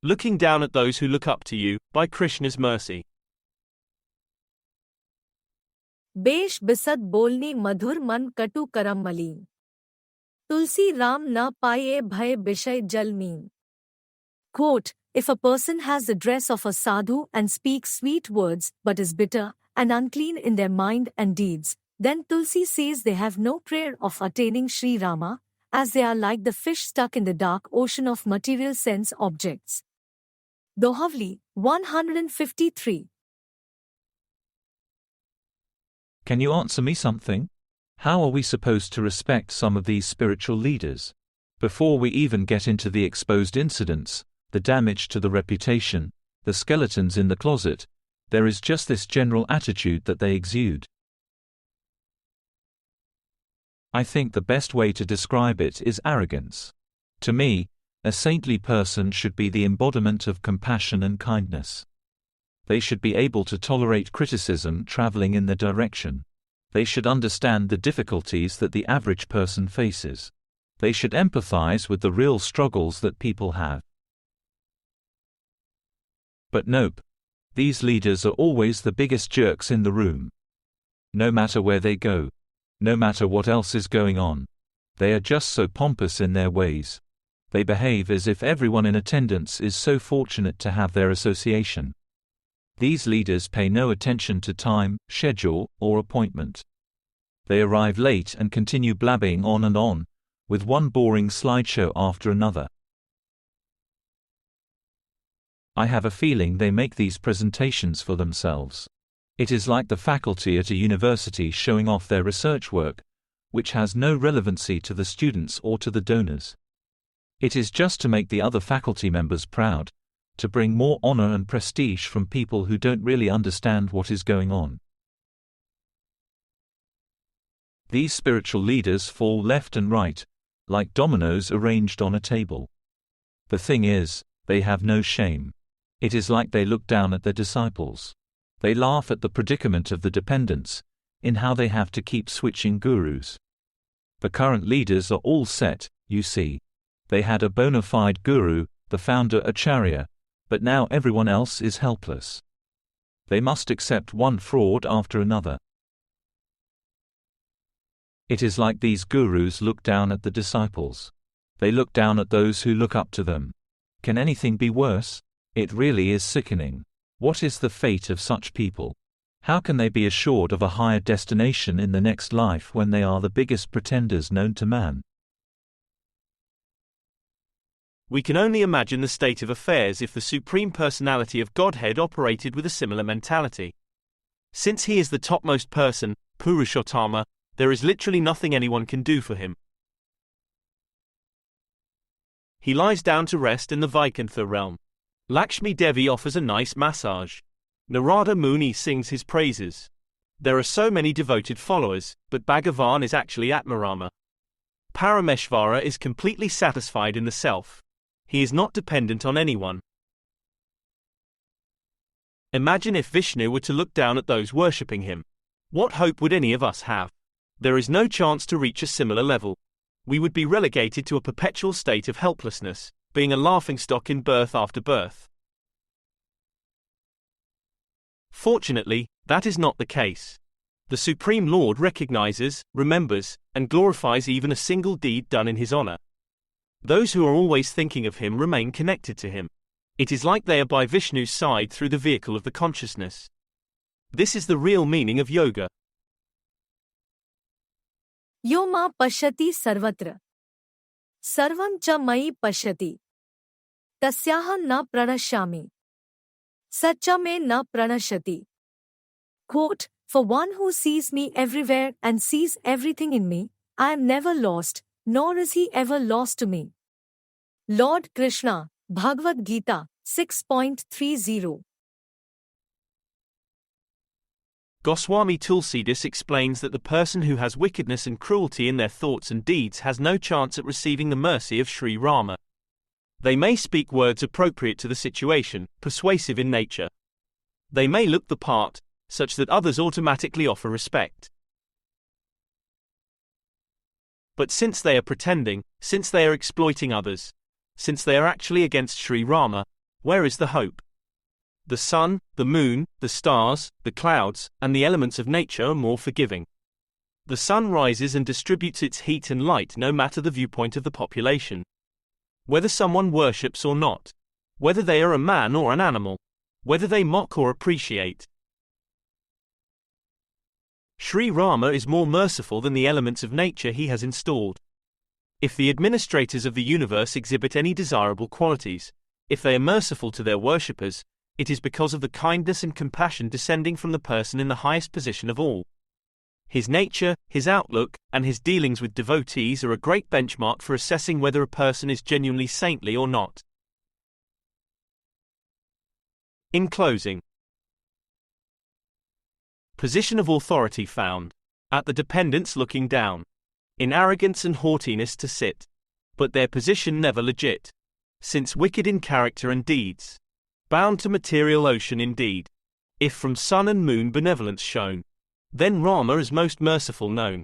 looking down at those who look up to you, by Krishna's mercy. बेश बिसद बोलनी मधुर मन कटु करम मलीन तुलसी राम न पाए भय विषय जल mean. Quote, if a person has the dress of a sadhu and speaks sweet words but is bitter and unclean in their mind and deeds, then Tulsi says they have no prayer of attaining Shri Rama, as they are like the fish stuck in the dark ocean of material sense objects. Dohavali, 153. Can you answer me something? How are we supposed to respect some of these spiritual leaders? Before we even get into the exposed incidents, the damage to the reputation, the skeletons in the closet, there is just this general attitude that they exude. I think the best way to describe it is arrogance. To me, a saintly person should be the embodiment of compassion and kindness. They should be able to tolerate criticism traveling in their direction. They should understand the difficulties that the average person faces. They should empathize with the real struggles that people have. But nope. These leaders are always the biggest jerks in the room. No matter where they go, no matter what else is going on, they are just so pompous in their ways. They behave as if everyone in attendance is so fortunate to have their association. These leaders pay no attention to time, schedule, or appointment. They arrive late and continue blabbing on, with one boring slideshow after another. I have a feeling they make these presentations for themselves. It is like the faculty at a university showing off their research work, which has no relevancy to the students or to the donors. It is just to make the other faculty members proud, to bring more honor and prestige from people who don't really understand what is going on. These spiritual leaders fall left and right, like dominoes arranged on a table. The thing is, they have no shame. It is like they look down at their disciples. They laugh at the predicament of the dependents, in how they have to keep switching gurus. The current leaders are all set, you see. They had a bona fide guru, the founder Acharya, but now everyone else is helpless. They must accept one fraud after another. It is like these gurus look down at the disciples. They look down at those who look up to them. Can anything be worse? It really is sickening. What is the fate of such people? How can they be assured of a higher destination in the next life when they are the biggest pretenders known to man? We can only imagine the state of affairs if the Supreme Personality of Godhead operated with a similar mentality. Since he is the topmost person, Purushottama, there is literally nothing anyone can do for him. He lies down to rest in the Vaikuntha realm. Lakshmi Devi offers a nice massage. Narada Muni sings his praises. There are so many devoted followers, but Bhagavan is actually Atmarama. Parameshvara is completely satisfied in the self. He is not dependent on anyone. Imagine if Vishnu were to look down at those worshipping him. What hope would any of us have? There is no chance to reach a similar level. We would be relegated to a perpetual state of helplessness, being a laughingstock in birth after birth. Fortunately, that is not the case. The Supreme Lord recognizes, remembers, and glorifies even a single deed done in his honor. Those who are always thinking of him remain connected to him. It is like they are by Vishnu's side through the vehicle of the consciousness. This is the real meaning of yoga. Yo ma pashyati sarvatra. Sarvam cha mai pashyati. Tasyaha na pranashyami. Sacha me na pranashyati. Quote, for one who sees me everywhere and sees everything in me, I am never lost, nor is he ever lost to me. Lord Krishna, Bhagavad-gita, 6.30. Goswami Tulsidas explains that the person who has wickedness and cruelty in their thoughts and deeds has no chance at receiving the mercy of Shri Rama. They may speak words appropriate to the situation, persuasive in nature. They may look the part, such that others automatically offer respect. But since they are pretending, since they are exploiting others, since they are actually against Shri Rama, where is the hope? The sun, the moon, the stars, the clouds, and the elements of nature are more forgiving. The sun rises and distributes its heat and light no matter the viewpoint of the population. Whether someone worships or not. Whether they are a man or an animal. Whether they mock or appreciate. Shri Rama is more merciful than the elements of nature he has installed. If the administrators of the universe exhibit any desirable qualities, if they are merciful to their worshippers, it is because of the kindness and compassion descending from the person in the highest position of all. His nature, his outlook, and his dealings with devotees are a great benchmark for assessing whether a person is genuinely saintly or not. In closing, position of authority found. At the dependents looking down. In arrogance and haughtiness to sit. But their position never legit. Since wicked in character and deeds. Bound to material ocean indeed. If from sun and moon benevolence shown, then Rama is most merciful known.